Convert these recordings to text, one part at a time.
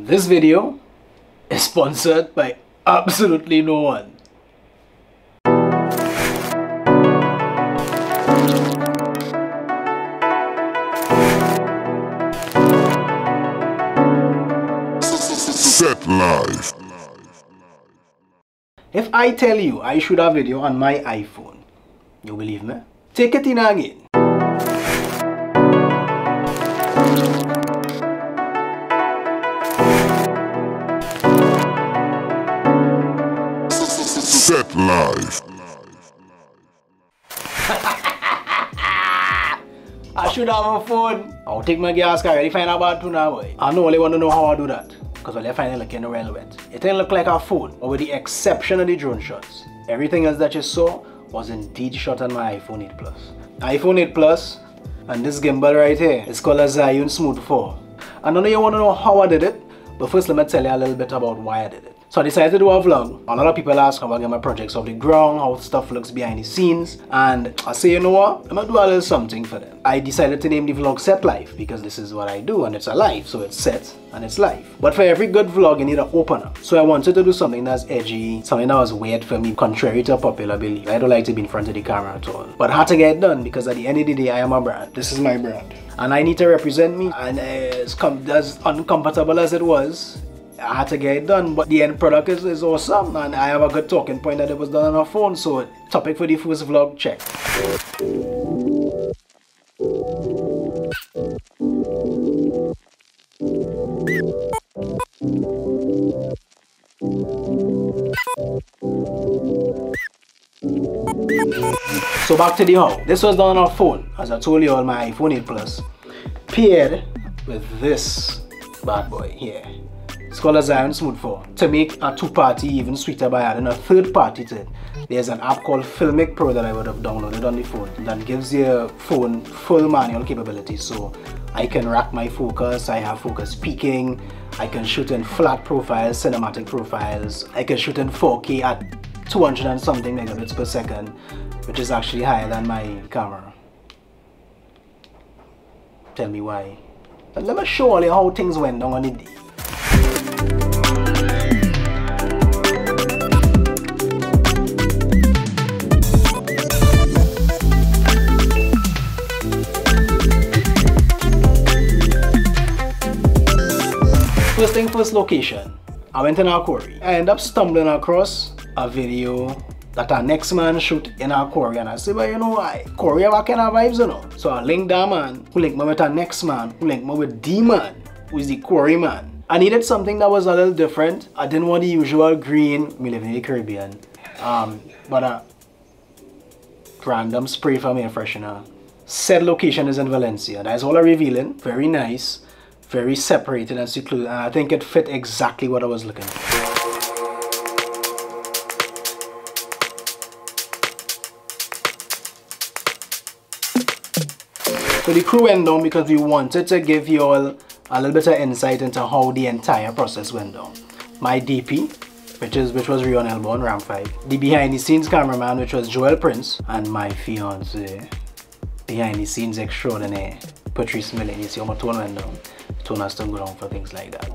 This video is sponsored by absolutely no one. Setlife. If I tell you I shoot a video on my iPhone, you believe me? Take it in again. Setlife. I should have a phone. I'll take my gas car. Ready find out about two now, boy. I only want to know how I do that. Because I find it looking real wet. It didn't look like a phone, but with the exception of the drone shots. Everything else that you saw was indeed shot on my iPhone 8 Plus. iPhone 8 Plus and this gimbal right here is called a Zhiyun Smooth 4. I know you want to know how I did it, but first let me tell you a little bit about why I did it. So I decided to do a vlog. A lot of people ask how I get my projects off the ground, how stuff looks behind the scenes, and I say, you know what, I'm gonna do a little something for them. I decided to name the vlog Set Life because this is what I do and it's a life, so it's set and it's life. But for every good vlog you need an opener. So I wanted to do something that's edgy, something that was weird for me, contrary to popular belief. I don't like to be in front of the camera at all. But I had to get it done because at the end of the day I am a brand. This is my brand. And I need to represent me, and as uncomfortable as it was, I had to get it done, but the end product is awesome, and I have a good talking point that it was done on a phone. So topic for the first vlog, check. So back to the how. This was done on a phone, as I told you all, my iPhone 8 Plus paired with this bad boy here. It's called a Zhiyun Smooth 4. To make a two-party even sweeter by adding a third party to it, there's an app called Filmic Pro that I would have downloaded on the phone that gives your phone full manual capabilities. So I can rack my focus, I have focus peaking, I can shoot in flat profiles, cinematic profiles, I can shoot in 4K at 200 and something megabits per second, which is actually higher than my camera. Tell me why. But let me show you how things went down on the day. First thing first, location. I went in our quarry. I ended up stumbling across a video that our next man shoot in our quarry, and I said, well, you know why? Quarry have a kind of vibes, you know. So I linked that man, who linked me with our next man, who linked me with the man, who is the quarry man. I needed something that was a little different. I didn't want the usual green. Me live in the Caribbean. But a random spray from air freshener. Said location is in Valencia. That is all revealing. Very nice. Very separated and secluded, and I think it fit exactly what I was looking for. So the crew went down because we wanted to give you all a little bit of insight into how the entire process went down. My DP, which was Rheon Elbourne, Ram 5. The behind the scenes cameraman, which was Joel Prince, and my fiance, behind the scenes extraordinaire, Patrice Millien. You see how my tone went down. Tone has to go down for things like that.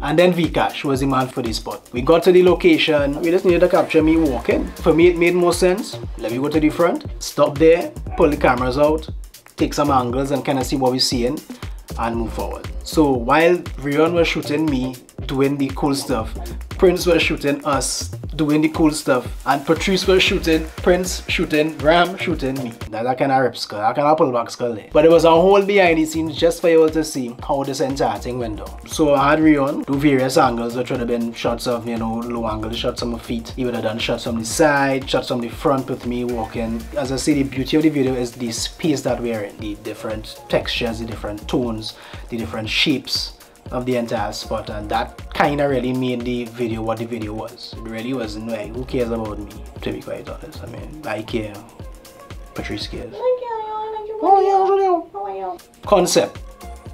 And then Vcash was the man for the spot. We got to the location. We just needed to capture me walking. For me, it made more sense. Let me go to the front, stop there, pull the cameras out, take some angles and kind of see what we're seeing, and move forward. So while Rheon was shooting me doing the cool stuff, Prince was shooting us doing the cool stuff, and Patrice was shooting Prince, shooting Ram, shooting me. That's kind of rip skull, that kind of pullback skull there. But it was a whole behind the scenes just for you all to see how this entire thing went down. So I had Rheon do various angles, which would have been shots of, you know, low angle shots of my feet. He would have done shots from the side, shots from the front with me walking. As I say, the beauty of the video is the space that we're in, the different textures, the different tones, the different shapes of the entire spot, and that kind of really made the video what the video was. It really wasn't like, who cares about me, to be quite honest. I mean, I care. Patrice cares. Concept.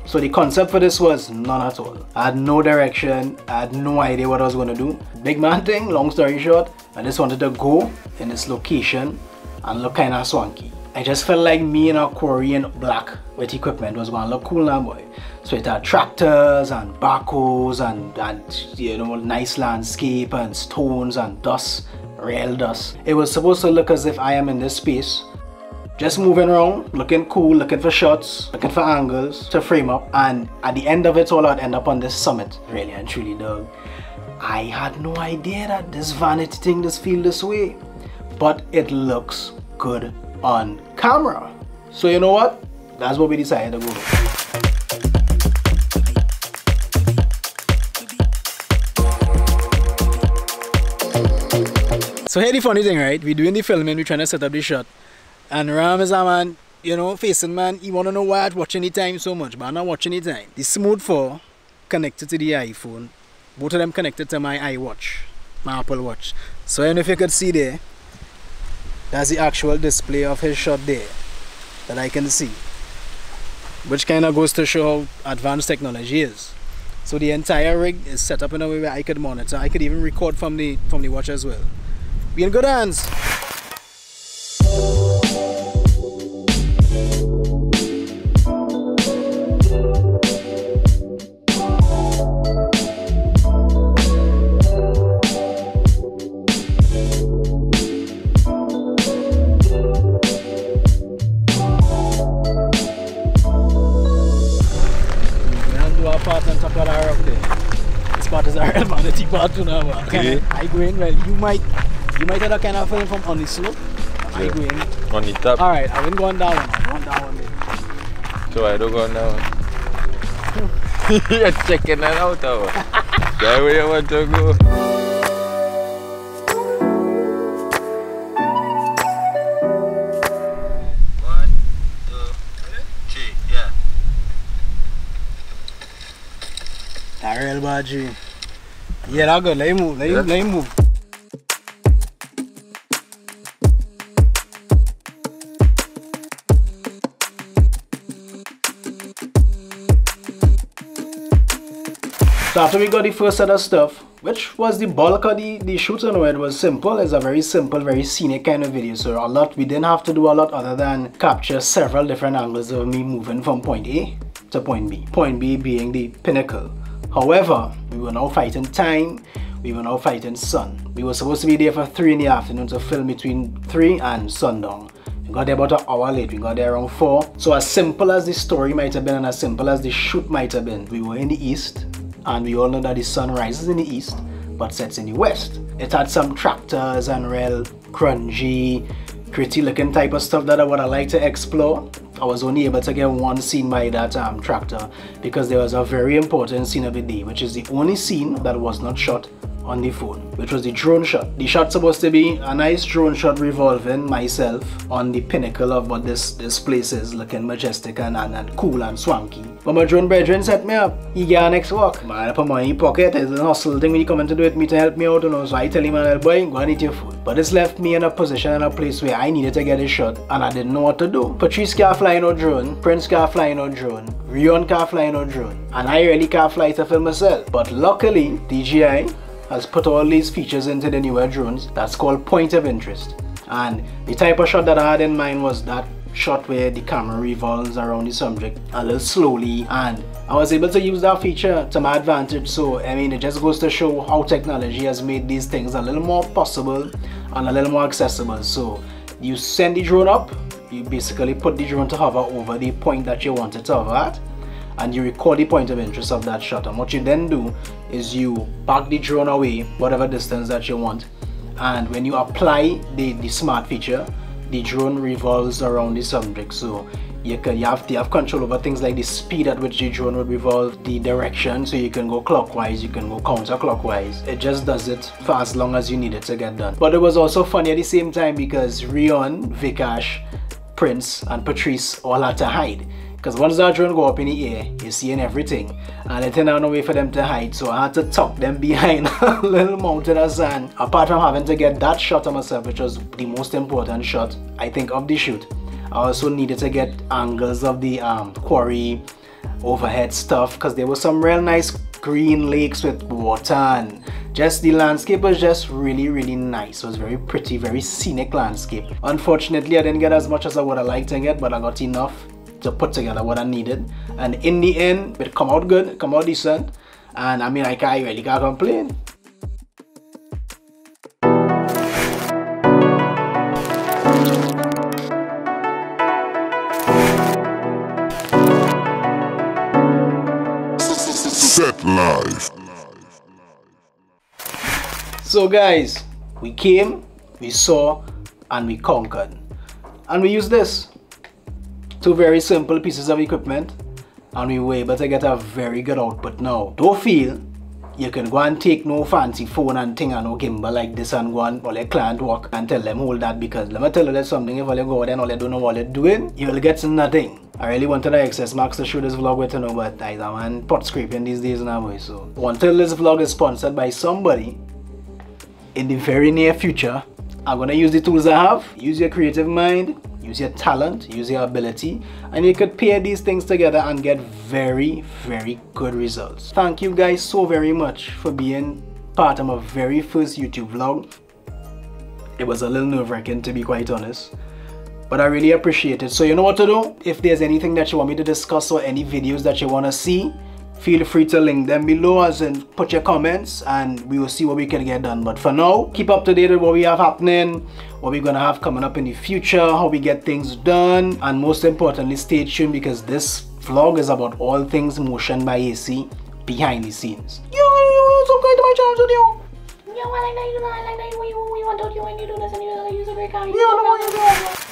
So the concept for this was none at all. I had no direction. I had no idea what I was going to do. Big man thing, long story short, I just wanted to go in this location and look kind of swanky. I just felt like me in a quarry in black with equipment was going to look cool now, boy. So it had tractors and backhoes and you know, nice landscape and stones and dust, real dust. It was supposed to look as if I am in this space, just moving around, looking cool, looking for shots, looking for angles to frame up, and at the end of it all I'd end up on this summit. Really and truly, dog. I had no idea that this vanity thing just feel this way, but it looks good on camera. So you know what? That's what we decided to go with. So here the funny thing, right? We're doing the filming, we're trying to set up the shot. And Ram is a man, you know, facing man, he wanna know why I'm watching the time so much, but I'm not watching the time. The Smooth 4 connected to the iPhone. Both of them connected to my iWatch, my Apple Watch. So I don't know if you could see there, that's the actual display of his shot there that I can see. Which kind of goes to show how advanced technology is. So the entire rig is set up in a way where I could monitor. I could even record from the watch as well. Be in good hands. Part on top of that rock there. This part is a real vanity part too now. Okay. I go in, well, you might have a kind of film from on the slope. Yeah. I go in. On the top. Alright, I wouldn't go on that one. I want that one there. So I don't go on that one. You're checking that out, that's where you want to go. That real bad G. Yeah, that's good. Let him move. Let him move. So after we got the first set of stuff, which was the bulk of the shoot on it was simple. It's a very simple, very scenic kind of video. So we didn't have to do a lot other than capture several different angles of me moving from point A to point B. Point B being the pinnacle. However, we were now fighting time, we were now fighting sun. We were supposed to be there for 3 in the afternoon to film between 3 and sundown. We got there about an hour late, we got there around 4. So as simple as the story might have been and as simple as the shoot might have been, we were in the east, and we all know that the sun rises in the east but sets in the west. It had some tractors and real grungy, gritty looking type of stuff that I would have liked to explore. I was only able to get one scene by that tractor because there was a very important scene of the day, which is the only scene that was not shot on the phone, which was the drone shot. The shot's supposed to be a nice drone shot revolving myself on the pinnacle of what this place is, looking majestic and cool and swanky. But my drone brethren set me up. He got next walk. Man, I put money in his pocket. It's a hustle thing when you come in to do with me to help me out, you know. So I tell him, man, boy, go and eat your food. But this left me in a position, in a place where I needed to get a shot and I didn't know what to do. Patrice can't fly no drone. Prince can't fly no drone. Rheon can't fly no drone. And I really can't fly to film myself. But luckily, DJI has put all these features into the newer drones that's called point of interest. And the type of shot that I had in mind was that shot where the camera revolves around the subject a little slowly, and I was able to use that feature to my advantage. So I mean, it just goes to show how technology has made these things a little more possible and a little more accessible. So you send the drone up, you basically put the drone to hover over the point that you want it to hover at, and you record the point of interest of that shot. And what you then do is you back the drone away whatever distance that you want, and when you apply the smart feature, the drone revolves around the subject. So you have control over things like the speed at which the drone would revolve, the direction, so you can go clockwise, you can go counterclockwise. It just does it for as long as you need it to get done. But it was also funny at the same time because Rheon, Vikash, Prince and Patrice all had to hide. Because once that drone go up in the air, you're seeing everything. And it turned out no way for them to hide, so I had to tuck them behind a little mountain of sand. Apart from having to get that shot of myself, which was the most important shot, I think, of the shoot, I also needed to get angles of the quarry, overhead stuff, because there was some real nice green lakes with water and Just the landscape was just really nice. It was very pretty, very scenic landscape. Unfortunately, I didn't get as much as I would have liked to get, but I got enough to put together what I needed. And in the end, it come out good, it come out decent. And I mean, I really can't complain. Setlife. So guys, we came, we saw, and we conquered. And we used this. Two very simple pieces of equipment, and we were able to get a very good output now. Don't feel you can go and take no fancy phone and thing and no gimbal like this and go and all your client work and tell them hold that, because let me tell you something, if all you go there and all you don't know what you're doing, you will get nothing. I really wanted the XS Max to shoot this vlog with, you know, but I'm man pot scraping these days now, so until this vlog is sponsored by somebody in the very near future, I'm gonna use the tools I have. Use your creative mind, use your talent, use your ability, and you could pair these things together and get very good results. Thank you guys so very much for being part of my very first YouTube vlog. It was a little nerve-wracking, to be quite honest, but I really appreciate it. So you know what to do. If there's anything that you want me to discuss or any videos that you want to see, feel free to link them below, as in put your comments, and we will see what we can get done. But for now, keep up to date with what we have happening, what we're gonna have coming up in the future, how we get things done, and most importantly, stay tuned, because this vlog is about all things motion by AC behind the scenes. Yo, subscribe to my channel today. Yo, I like that you want to do when you do this and you use a great camera.